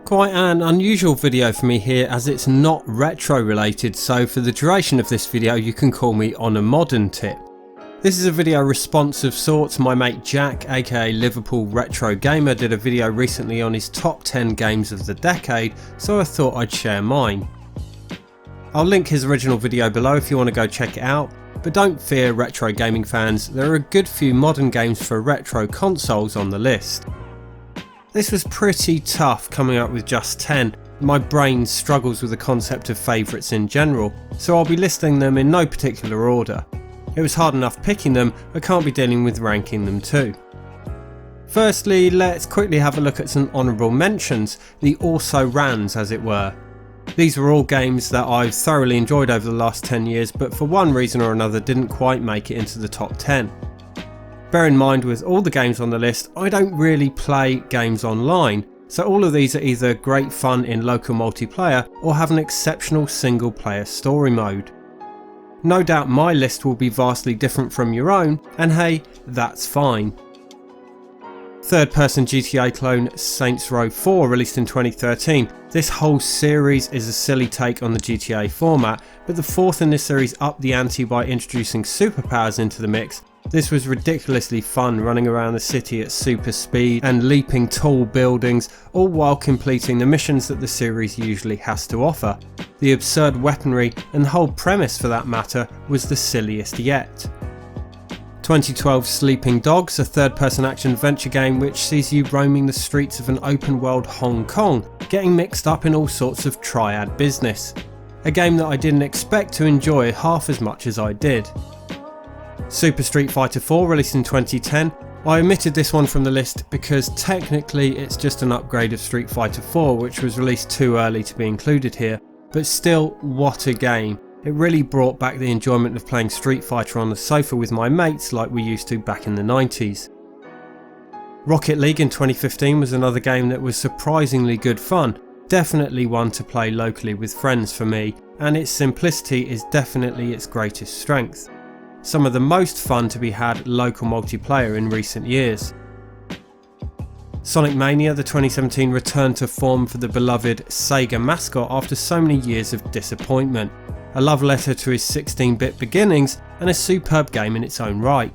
Quite an unusual video for me here as it's not retro related, so for the duration of this video you can call me on a modern tip. This is a video response of sorts. My mate Jack, aka Liverpool Retro Gamer, did a video recently on his top 10 games of the decade, so I thought I'd share mine. I'll link his original video below if you want to go check it out, but don't fear retro gaming fans, there are a good few modern games for retro consoles on the list. This was pretty tough coming up with just 10, my brain struggles with the concept of favourites in general, so I'll be listing them in no particular order. It was hard enough picking them, I can't be dealing with ranking them too. Firstly, let's quickly have a look at some honourable mentions, the also-rans as it were. These were all games that I've thoroughly enjoyed over the last 10 years but for one reason or another didn't quite make it into the top 10. Bear in mind with all the games on the list, I don't really play games online, so all of these are either great fun in local multiplayer or have an exceptional single player story mode. No doubt my list will be vastly different from your own, and hey, that's fine. Third person GTA clone Saints Row 4 released in 2013. This whole series is a silly take on the GTA format, but the fourth in this series upped the ante by introducing superpowers into the mix. This was ridiculously fun, running around the city at super speed and leaping tall buildings, all while completing the missions that the series usually has to offer. The absurd weaponry and the whole premise for that matter was the silliest yet. 2012 Sleeping Dogs, a third-person action adventure game which sees you roaming the streets of an open-world Hong Kong, getting mixed up in all sorts of triad business. A game that I didn't expect to enjoy half as much as I did. Super Street Fighter 4 released in 2010. I omitted this one from the list because technically it's just an upgrade of Street Fighter 4 which was released too early to be included here, but still, what a game. It really brought back the enjoyment of playing Street Fighter on the sofa with my mates like we used to back in the 90s. Rocket League in 2015 was another game that was surprisingly good fun, definitely one to play locally with friends for me, and its simplicity is definitely its greatest strength. Some of the most fun to be had local multiplayer in recent years. Sonic Mania, the 2017 return to form for the beloved Sega mascot after so many years of disappointment. A love letter to his 16-bit beginnings and a superb game in its own right.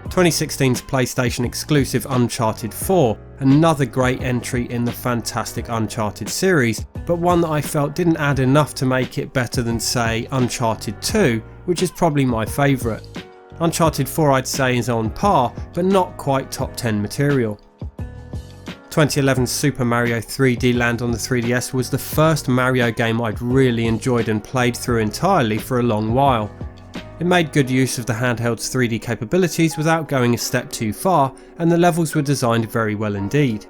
2016's PlayStation exclusive Uncharted 4, another great entry in the fantastic Uncharted series, but one that I felt didn't add enough to make it better than say Uncharted 2, which is probably my favourite. Uncharted 4 I'd say is on par, but not quite top 10 material. 2011's Super Mario 3D Land on the 3DS was the first Mario game I'd really enjoyed and played through entirely for a long while. It made good use of the handheld's 3D capabilities without going a step too far, and the levels were designed very well indeed.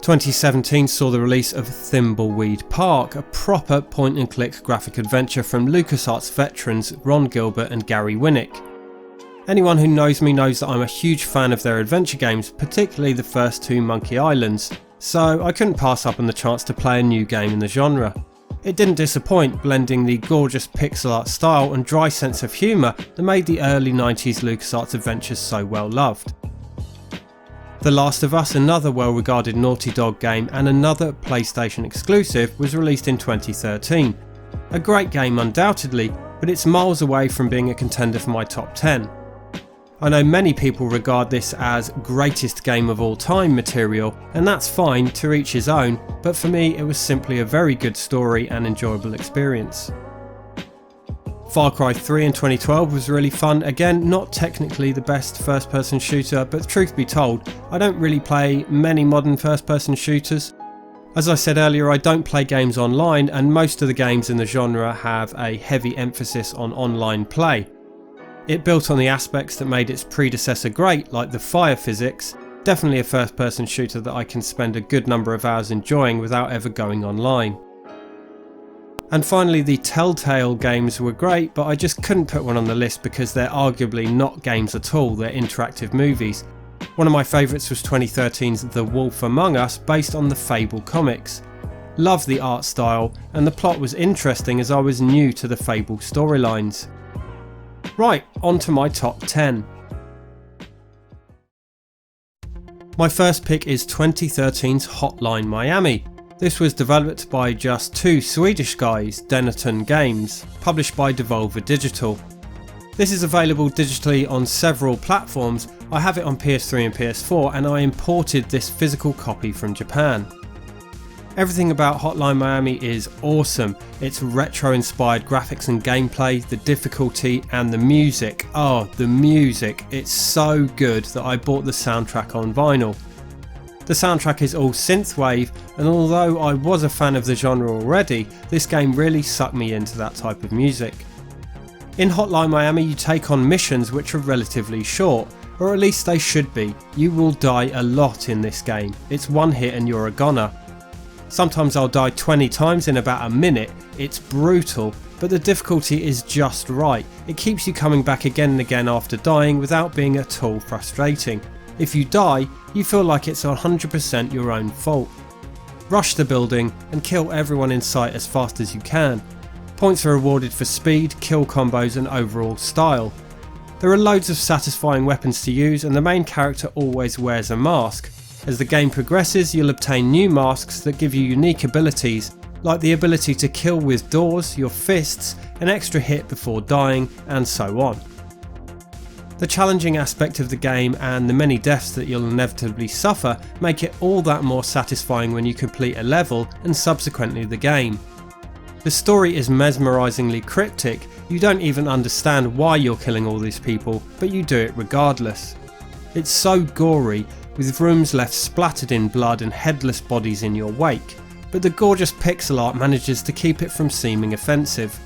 2017 saw the release of Thimbleweed Park, a proper point-and-click graphic adventure from LucasArts veterans Ron Gilbert and Gary Winnick. Anyone who knows me knows that I'm a huge fan of their adventure games, particularly the first two Monkey Islands, so I couldn't pass up on the chance to play a new game in the genre. It didn't disappoint, blending the gorgeous pixel art style and dry sense of humour that made the early 90s LucasArts adventures so well loved. The Last of Us, another well-regarded Naughty Dog game and another PlayStation exclusive, was released in 2013. A great game undoubtedly, but it's miles away from being a contender for my top 10. I know many people regard this as greatest game of all time material, and that's fine, to each his own, but for me it was simply a very good story and enjoyable experience. Far Cry 3 in 2012 was really fun, again not technically the best first person shooter, but truth be told, I don't really play many modern first person shooters. As I said earlier, I don't play games online, and most of the games in the genre have a heavy emphasis on online play. It built on the aspects that made its predecessor great, like the fire physics, definitely a first person shooter that I can spend a good number of hours enjoying without ever going online. And finally, the Telltale games were great, but I just couldn't put one on the list because they're arguably not games at all, they're interactive movies. One of my favourites was 2013's The Wolf Among Us, based on the Fable comics. Loved the art style, and the plot was interesting as I was new to the Fable storylines. Right, on to my top 10. My first pick is 2013's Hotline Miami. This was developed by just two Swedish guys, Dennerton Games, published by Devolver Digital. This is available digitally on several platforms. I have it on PS3 and PS4, and I imported this physical copy from Japan. Everything about Hotline Miami is awesome. It's retro inspired graphics and gameplay, the difficulty and the music. Oh, the music, it's so good that I bought the soundtrack on vinyl. The soundtrack is all synthwave, and although I was a fan of the genre already, this game really sucked me into that type of music. In Hotline Miami you take on missions which are relatively short, or at least they should be. You will die a lot in this game. It's one hit and you're a goner. Sometimes I'll die 20 times in about a minute. It's brutal, but the difficulty is just right. It keeps you coming back again and again after dying without being at all frustrating. If you die, you feel like it's 100% your own fault. Rush the building and kill everyone in sight as fast as you can. Points are awarded for speed, kill combos and overall style. There are loads of satisfying weapons to use, and the main character always wears a mask. As the game progresses, you'll obtain new masks that give you unique abilities, like the ability to kill with doors, your fists, an extra hit before dying, and so on. The challenging aspect of the game and the many deaths that you'll inevitably suffer make it all that more satisfying when you complete a level and subsequently the game. The story is mesmerisingly cryptic. You don't even understand why you're killing all these people, but you do it regardless. It's so gory, with rooms left splattered in blood and headless bodies in your wake, but the gorgeous pixel art manages to keep it from seeming offensive.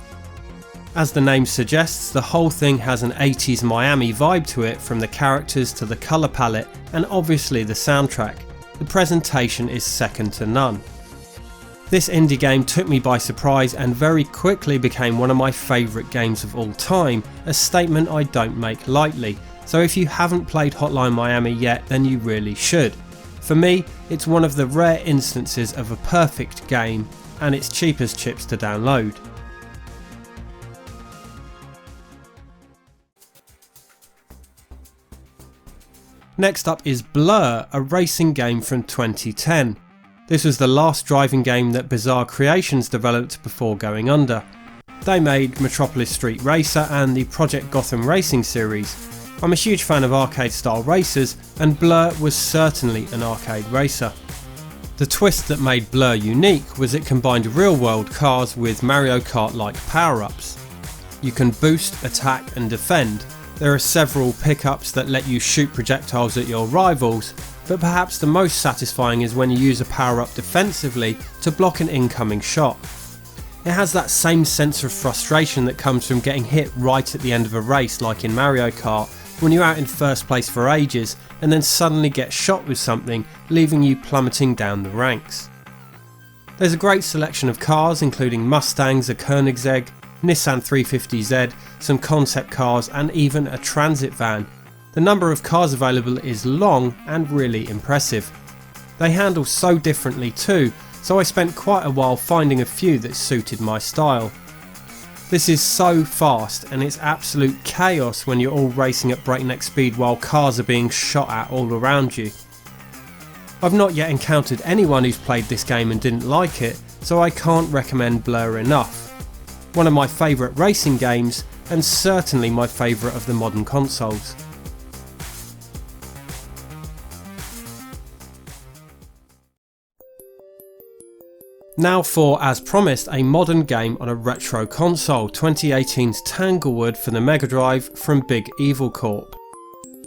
As the name suggests, the whole thing has an 80s Miami vibe to it, from the characters to the colour palette and obviously the soundtrack. The presentation is second to none. This indie game took me by surprise and very quickly became one of my favourite games of all time, a statement I don't make lightly. So if you haven't played Hotline Miami yet, then you really should. For me, it's one of the rare instances of a perfect game, and it's cheap as chips to download. Next up is Blur, a racing game from 2010. This was the last driving game that Bizarre Creations developed before going under. They made Metropolis Street Racer and the Project Gotham Racing series. I'm a huge fan of arcade style racers, and Blur was certainly an arcade racer. The twist that made Blur unique was it combined real world cars with Mario Kart like power ups. You can boost, attack and defend. There are several pickups that let you shoot projectiles at your rivals, but perhaps the most satisfying is when you use a power up defensively to block an incoming shot. It has that same sense of frustration that comes from getting hit right at the end of a race, like in Mario Kart, when you're out in first place for ages and then suddenly get shot with something, leaving you plummeting down the ranks. There's a great selection of cars, including Mustangs, a Koenigsegg, Nissan 350Z, some concept cars and even a transit van. The number of cars available is long and really impressive. They handle so differently too, so I spent quite a while finding a few that suited my style. This is so fast, and it's absolute chaos when you're all racing at breakneck speed while cars are being shot at all around you. I've not yet encountered anyone who's played this game and didn't like it, so I can't recommend Blur enough. One of my favourite racing games, and certainly my favourite of the modern consoles. Now for, as promised, a modern game on a retro console, 2018's Tanglewood for the Mega Drive from Big Evil Corp.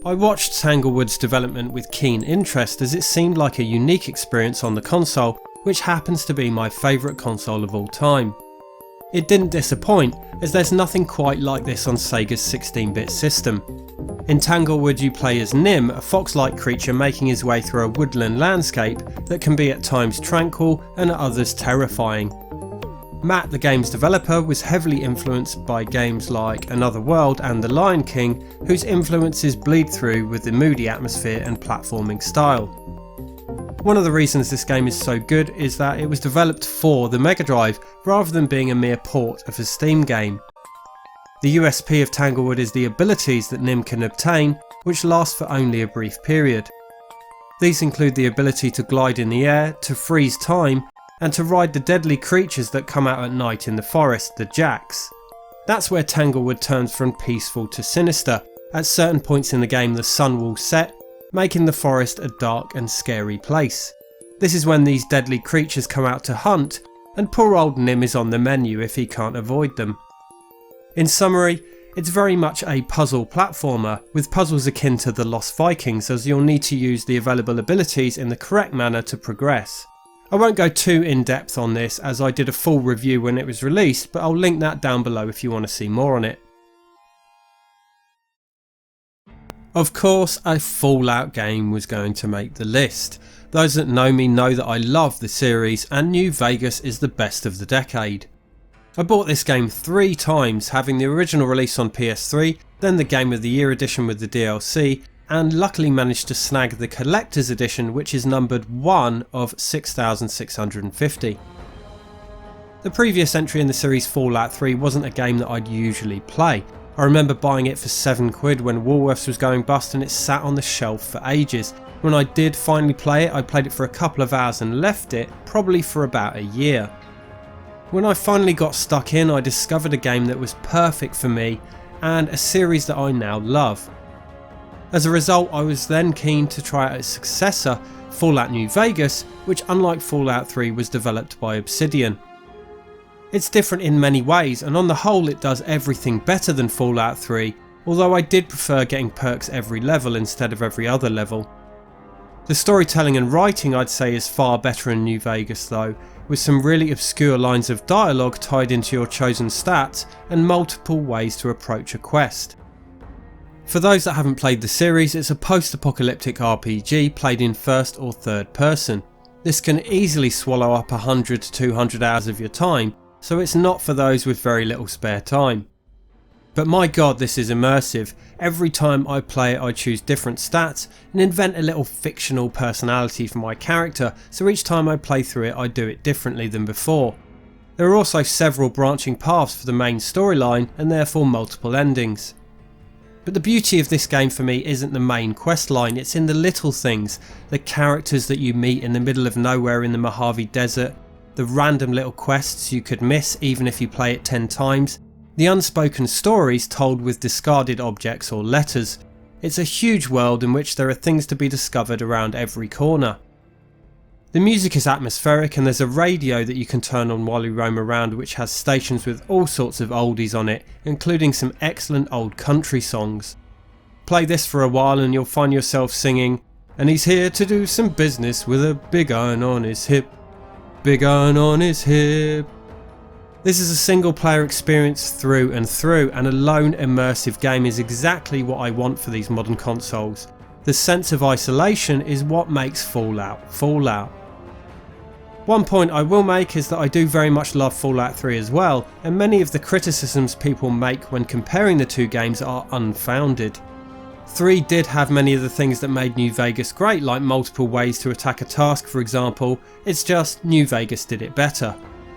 I watched Tanglewood's development with keen interest, as it seemed like a unique experience on the console, which happens to be my favourite console of all time. It didn't disappoint, as there's nothing quite like this on Sega's 16-bit system. In Tanglewood you play as Nim, a fox-like creature making his way through a woodland landscape that can be at times tranquil and at others terrifying. Matt, the game's developer, was heavily influenced by games like Another World and The Lion King, whose influences bleed through with the moody atmosphere and platforming style. One of the reasons this game is so good is that it was developed for the Mega Drive rather than being a mere port of a Steam game. The USP of Tanglewood is the abilities that Nim can obtain, which last for only a brief period. These include the ability to glide in the air, to freeze time, and to ride the deadly creatures that come out at night in the forest, the jacks. That's where Tanglewood turns from peaceful to sinister. At certain points in the game the sun will set, making the forest a dark and scary place. This is when these deadly creatures come out to hunt, and poor old Nim is on the menu if he can't avoid them. In summary, it's very much a puzzle platformer, with puzzles akin to the Lost Vikings, as you'll need to use the available abilities in the correct manner to progress. I won't go too in depth on this as I did a full review when it was released, but I'll link that down below if you want to see more on it. Of course, a Fallout game was going to make the list. Those that know me know that I love the series and New Vegas is the best of the decade. I bought this game 3 times, having the original release on PS3, then the Game of the Year edition with the DLC, and luckily managed to snag the collector's edition, which is numbered 1 of 6,650. The previous entry in the series, Fallout 3, wasn't a game that I'd usually play. I remember buying it for £7 when Woolworths was going bust and it sat on the shelf for ages. When I did finally play it, I played it for a couple of hours and left it, probably for about a year. When I finally got stuck in, I discovered a game that was perfect for me and a series that I now love. As a result, I was then keen to try out its successor, Fallout New Vegas, which unlike Fallout 3 was developed by Obsidian. It's different in many ways, and on the whole it does everything better than Fallout 3, although I did prefer getting perks every level instead of every other level. The storytelling and writing I'd say is far better in New Vegas though, with some really obscure lines of dialogue tied into your chosen stats and multiple ways to approach a quest. For those that haven't played the series, it's a post-apocalyptic RPG played in first or third person. This can easily swallow up 100 to 200 hours of your time, so it's not for those with very little spare time. But my god, this is immersive. Every time I play it I choose different stats and invent a little fictional personality for my character, so each time I play through it I do it differently than before. There are also several branching paths for the main storyline and therefore multiple endings. But the beauty of this game for me isn't the main quest line, it's in the little things, the characters that you meet in the middle of nowhere in the Mojave Desert, the random little quests you could miss even if you play it 10 times, the unspoken stories told with discarded objects or letters. It's a huge world in which there are things to be discovered around every corner. The music is atmospheric and there's a radio that you can turn on while you roam around, which has stations with all sorts of oldies on it, including some excellent old country songs. Play this for a while and you'll find yourself singing, "And he's here to do some business with a big iron on his hip, big iron on his hip." This is a single player experience through and through, and a lone immersive game is exactly what I want for these modern consoles. The sense of isolation is what makes Fallout Fallout. One point I will make is that I do very much love Fallout 3 as well, and many of the criticisms people make when comparing the two games are unfounded. 3 did have many of the things that made New Vegas great, like multiple ways to attack a task for example, it's just New Vegas did it better.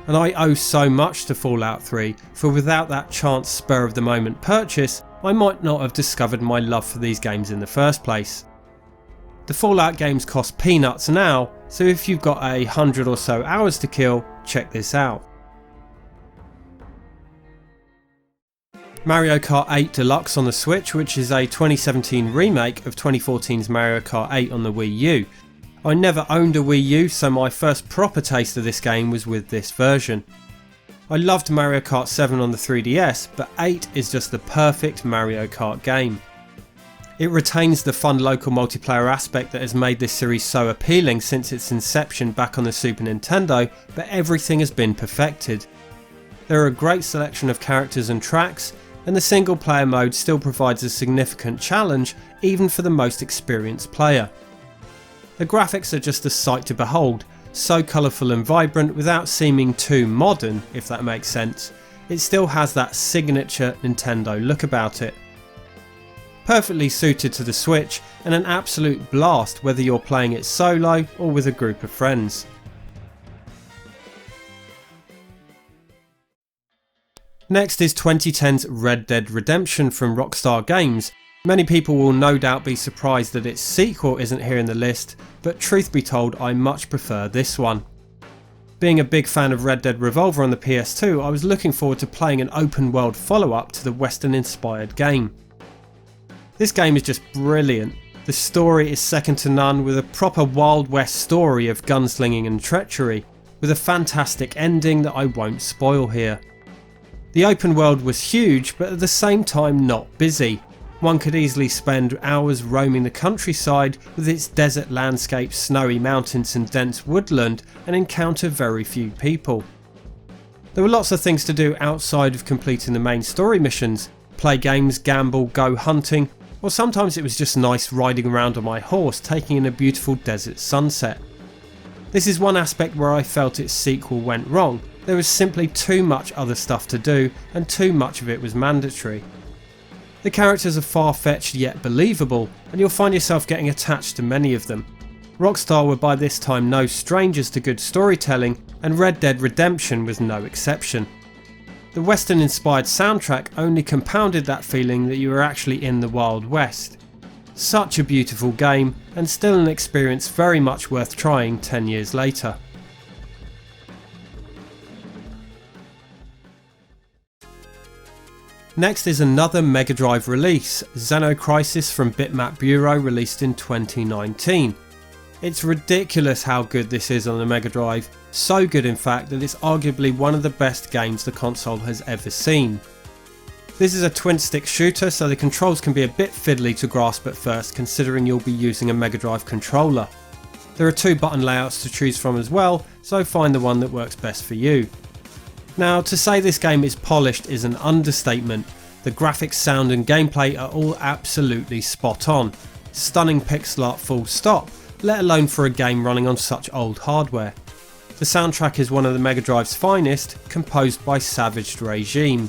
And I owe so much to Fallout 3, for without that chance spur of the moment purchase, I might not have discovered my love for these games in the first place. The Fallout games cost peanuts now, so if you've got 100 or so hours to kill, check this out. Mario Kart 8 Deluxe on the Switch, which is a 2017 remake of 2014's Mario Kart 8 on the Wii U. I never owned a Wii U, so my first proper taste of this game was with this version. I loved Mario Kart 7 on the 3DS, but 8 is just the perfect Mario Kart game. It retains the fun local multiplayer aspect that has made this series so appealing since its inception back on the Super Nintendo, but everything has been perfected. There are a great selection of characters and tracks, and the single player mode still provides a significant challenge even for the most experienced player. The graphics are just a sight to behold, so colourful and vibrant without seeming too modern, if that makes sense. It still has that signature Nintendo look about it. Perfectly suited to the Switch and an absolute blast whether you're playing it solo or with a group of friends. Next is 2010's Red Dead Redemption from Rockstar Games, Many people will no doubt be surprised that its sequel isn't here in the list, but truth be told, I much prefer this one. Being a big fan of Red Dead Revolver on the PS2, I was looking forward to playing an open world follow-up to the Western inspired game. This game is just brilliant. The story is second to none, with a proper Wild West story of gunslinging and treachery, with a fantastic ending that I won't spoil here. The open world was huge, but at the same time not busy. One could easily spend hours roaming the countryside with its desert landscapes, snowy mountains and dense woodland, and encounter very few people. There were lots of things to do outside of completing the main story missions: play games, gamble, go hunting, or sometimes it was just nice riding around on my horse taking in a beautiful desert sunset. This is one aspect where I felt its sequel went wrong. There was simply too much other stuff to do, and too much of it was mandatory. The characters are far-fetched yet believable, and you'll find yourself getting attached to many of them. Rockstar were by this time no strangers to good storytelling, and Red Dead Redemption was no exception. The Western-inspired soundtrack only compounded that feeling that you were actually in the Wild West. Such a beautiful game, and still an experience very much worth trying 10 years later. Next is another Mega Drive release, Xeno Crisis from Bitmap Bureau, released in 2019. It's ridiculous how good this is on the Mega Drive, so good in fact that it's arguably one of the best games the console has ever seen. This is a twin stick shooter, so the controls can be a bit fiddly to grasp at first, considering you'll be using a Mega Drive controller. There are 2 button layouts to choose from as well, so find the one that works best for you. Now, to say this game is polished is an understatement. The graphics, sound and gameplay are all absolutely spot on. Stunning pixel art full stop, let alone for a game running on such old hardware. The soundtrack is one of the Mega Drive's finest, composed by Savage Regime.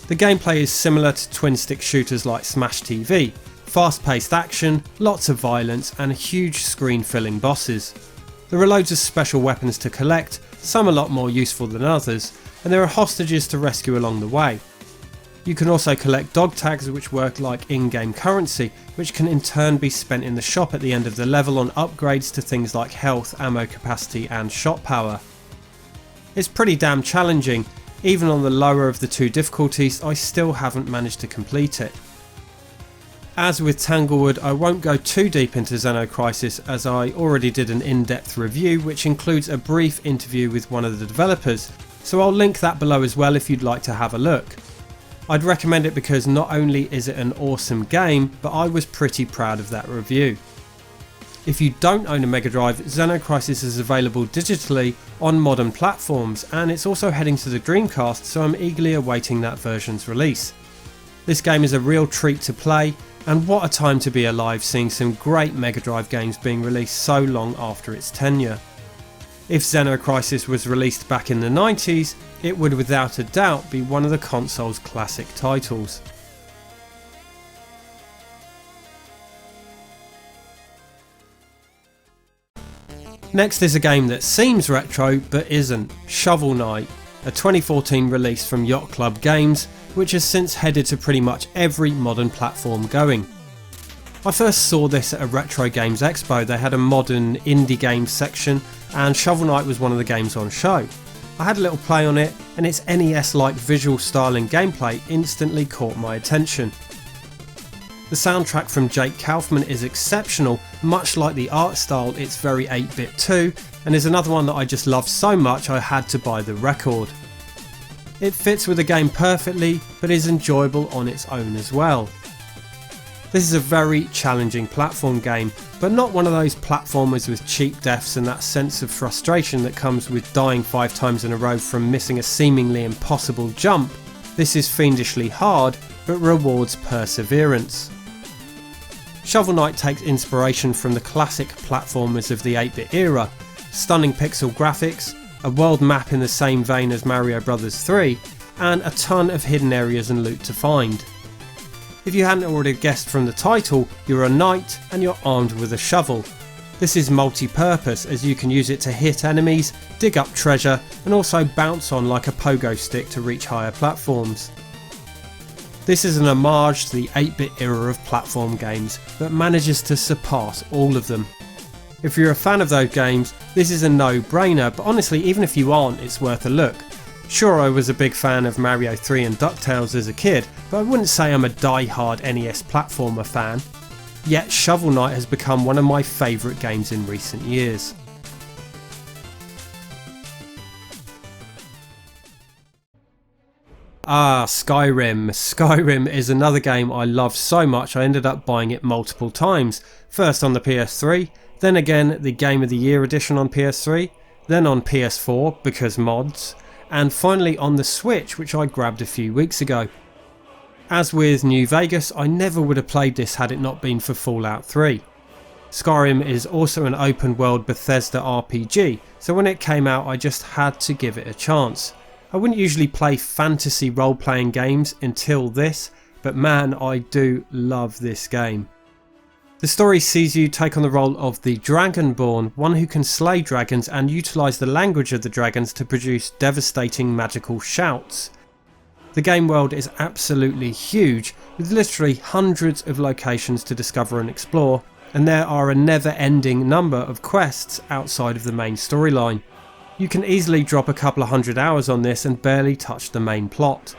The gameplay is similar to twin stick shooters like Smash TV, fast paced action, lots of violence and huge screen filling bosses. There are loads of special weapons to collect, some a lot more useful than others, and there are hostages to rescue along the way. You can also collect dog tags which work like in-game currency, which can in turn be spent in the shop at the end of the level on upgrades to things like health, ammo capacity and shot power. It's pretty damn challenging. Even on the lower of the 2 difficulties, I still haven't managed to complete it. As with Tanglewood, I won't go too deep into Xeno Crisis, as I already did an in-depth review which includes a brief interview with one of the developers, so I'll link that below as well if you'd like to have a look. I'd recommend it because not only is it an awesome game, but I was pretty proud of that review. If you don't own a Mega Drive, Xeno Crisis is available digitally on modern platforms, and it's also heading to the Dreamcast, so I'm eagerly awaiting that version's release. This game is a real treat to play, and what a time to be alive seeing some great Mega Drive games being released so long after its tenure. If Xeno Crisis was released back in the 90s, it would without a doubt be one of the console's classic titles. Next is a game that seems retro but isn't, Shovel Knight, a 2014 release from Yacht Club Games, which has since headed to pretty much every modern platform going. I first saw this at a Retro Games Expo. They had a modern indie games section and Shovel Knight was one of the games on show. I had a little play on it and its NES-like visual style and gameplay instantly caught my attention. The soundtrack from Jake Kaufman is exceptional, much like the art style it's very 8-bit too, and is another one that I just love so much I had to buy the record. It fits with the game perfectly, but is enjoyable on its own as well. This is a very challenging platform game, but not one of those platformers with cheap deaths and that sense of frustration that comes with dying 5 times in a row from missing a seemingly impossible jump. This is fiendishly hard, but rewards perseverance. Shovel Knight takes inspiration from the classic platformers of the 8-bit era, stunning pixel graphics, a world map in the same vein as Mario Bros 3, and a ton of hidden areas and loot to find. If you hadn't already guessed from the title, you're a knight and you're armed with a shovel. This is multi-purpose as you can use it to hit enemies, dig up treasure and also bounce on like a pogo stick to reach higher platforms. This is an homage to the 8-bit era of platform games, but manages to surpass all of them. If you're a fan of those games, this is a no-brainer, but honestly, even if you aren't, it's worth a look. Sure, I was a big fan of Mario 3 and DuckTales as a kid, but I wouldn't say I'm a die-hard NES platformer fan. Yet Shovel Knight has become one of my favourite games in recent years. Skyrim. Skyrim is another game I love so much I ended up buying it multiple times. First on the PS3, then again the Game of the Year edition on PS3, then on PS4 because mods, and finally on the Switch, which I grabbed a few weeks ago. As with New Vegas, I never would have played this had it not been for Fallout 3. Skyrim is also an open world Bethesda RPG, so when it came out I just had to give it a chance. I wouldn't usually play fantasy role-playing games until this, but man, I do love this game. The story sees you take on the role of the Dragonborn, one who can slay dragons and utilise the language of the dragons to produce devastating magical shouts. The game world is absolutely huge, with literally hundreds of locations to discover and explore, and there are a never-ending number of quests outside of the main storyline. You can easily drop a couple of hundred hours on this and barely touch the main plot.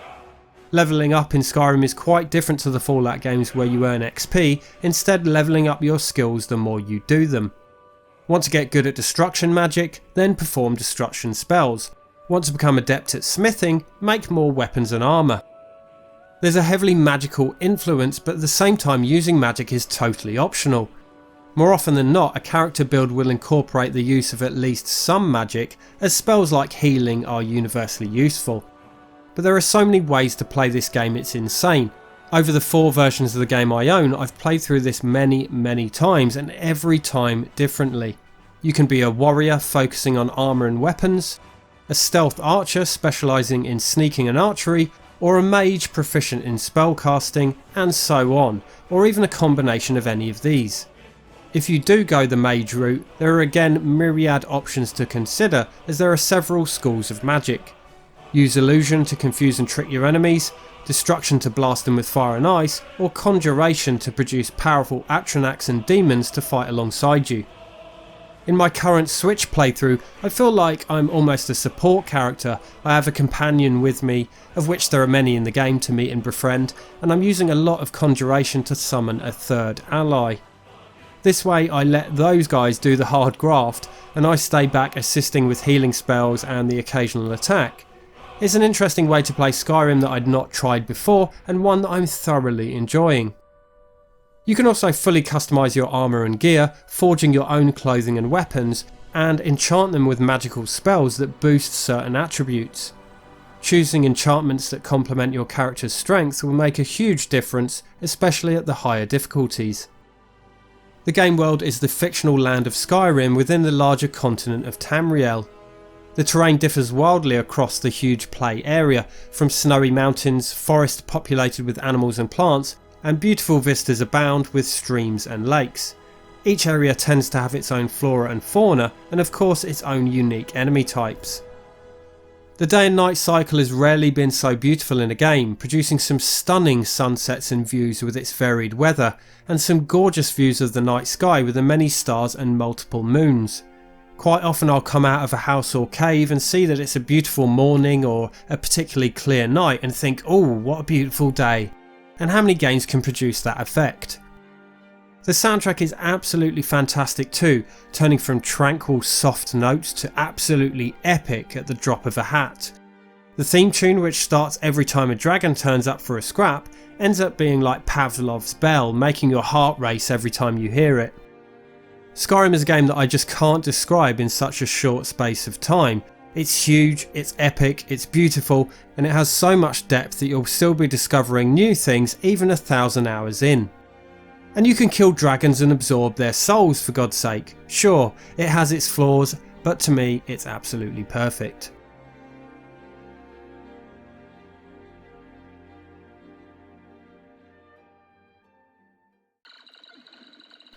Levelling up in Skyrim is quite different to the Fallout games where you earn XP, instead levelling up your skills the more you do them. Want to get good at destruction magic, then perform destruction spells. Want to become adept at smithing, make more weapons and armour. There's a heavily magical influence, but at the same time using magic is totally optional. More often than not, a character build will incorporate the use of at least some magic, as spells like healing are universally useful. But there are so many ways to play this game, it's insane. Over the 4 versions of the game I own, I've played through this many times, and every time differently. You can be a warrior focusing on armour and weapons, a stealth archer specialising in sneaking and archery, or a mage proficient in spellcasting, and so on, or even a combination of any of these. If you do go the mage route, there are again myriad options to consider, as there are several schools of magic. Use illusion to confuse and trick your enemies, destruction to blast them with fire and ice, or conjuration to produce powerful atronachs and demons to fight alongside you. In my current Switch playthrough, I feel like I'm almost a support character. I have a companion with me, of which there are many in the game to meet and befriend, and I'm using a lot of conjuration to summon a third ally. This way I let those guys do the hard graft, and I stay back assisting with healing spells and the occasional attack. It's an interesting way to play Skyrim that I'd not tried before, and one that I'm thoroughly enjoying. You can also fully customise your armour and gear, forging your own clothing and weapons, and enchant them with magical spells that boost certain attributes. Choosing enchantments that complement your character's strengths will make a huge difference, especially at the higher difficulties. The game world is the fictional land of Skyrim within the larger continent of Tamriel. The terrain differs wildly across the huge play area, from snowy mountains, forest populated with animals and plants, and beautiful vistas abound with streams and lakes. Each area tends to have its own flora and fauna, and of course its own unique enemy types. The day and night cycle has rarely been so beautiful in a game, producing some stunning sunsets and views with its varied weather, and some gorgeous views of the night sky with the many stars and multiple moons. Quite often I'll come out of a house or cave and see that it's a beautiful morning or a particularly clear night and think, oh, what a beautiful day. And how many games can produce that effect? The soundtrack is absolutely fantastic too, turning from tranquil soft notes to absolutely epic at the drop of a hat. The theme tune, which starts every time a dragon turns up for a scrap, ends up being like Pavlov's bell, making your heart race every time you hear it. Skyrim is a game that I just can't describe in such a short space of time. It's huge, it's epic, it's beautiful, and it has so much depth that you'll still be discovering new things even 1,000 hours in. And you can kill dragons and absorb their souls, for God's sake. Sure, it has its flaws, but to me it's absolutely perfect.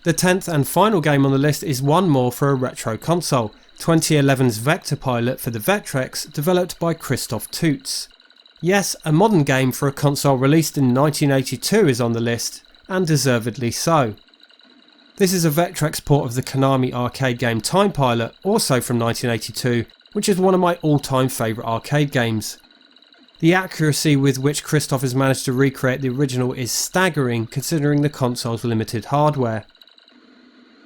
The 10th and final game on the list is one more for a retro console, 2011's Vector Pilot for the Vectrex, developed by Christoph Toots. Yes, a modern game for a console released in 1982 is on the list, and deservedly so. This is a Vectrex port of the Konami arcade game Time Pilot, also from 1982, which is one of my all-time favourite arcade games. The accuracy with which Christoph has managed to recreate the original is staggering considering the console's limited hardware.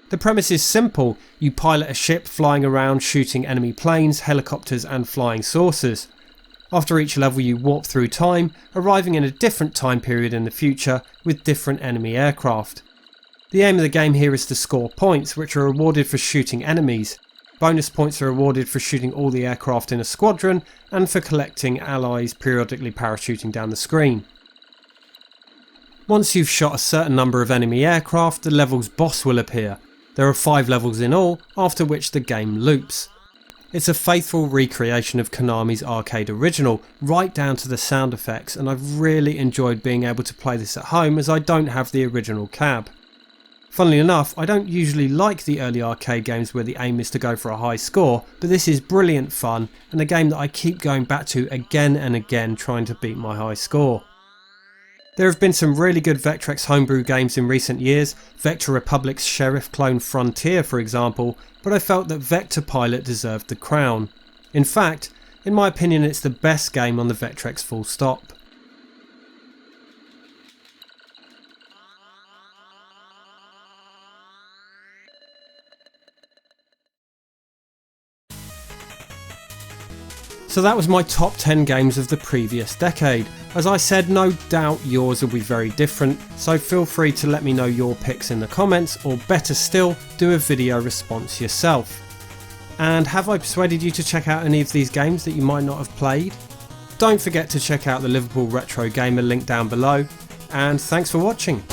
The premise is simple: you pilot a ship flying around shooting enemy planes, helicopters and flying saucers. After each level you warp through time, arriving in a different time period in the future with different enemy aircraft. The aim of the game here is to score points, which are awarded for shooting enemies. Bonus points are awarded for shooting all the aircraft in a squadron and for collecting allies periodically parachuting down the screen. Once you've shot a certain number of enemy aircraft, the level's boss will appear. There are 5 levels in all, after which the game loops. It's a faithful recreation of Konami's arcade original, right down to the sound effects, and I've really enjoyed being able to play this at home as I don't have the original cab. Funnily enough, I don't usually like the early arcade games where the aim is to go for a high score, but this is brilliant fun and a game that I keep going back to again and again trying to beat my high score. There have been some really good Vectrex homebrew games in recent years, Vector Republic's Sheriff clone Frontier for example, but I felt that Vector Pilot deserved the crown. In fact, in my opinion it's the best game on the Vectrex full stop. So that was my top 10 games of the previous decade. As I said, no doubt yours will be very different, so feel free to let me know your picks in the comments, or better still, do a video response yourself. And have I persuaded you to check out any of these games that you might not have played? Don't forget to check out the Liverpool Retro Gamer link down below, and thanks for watching.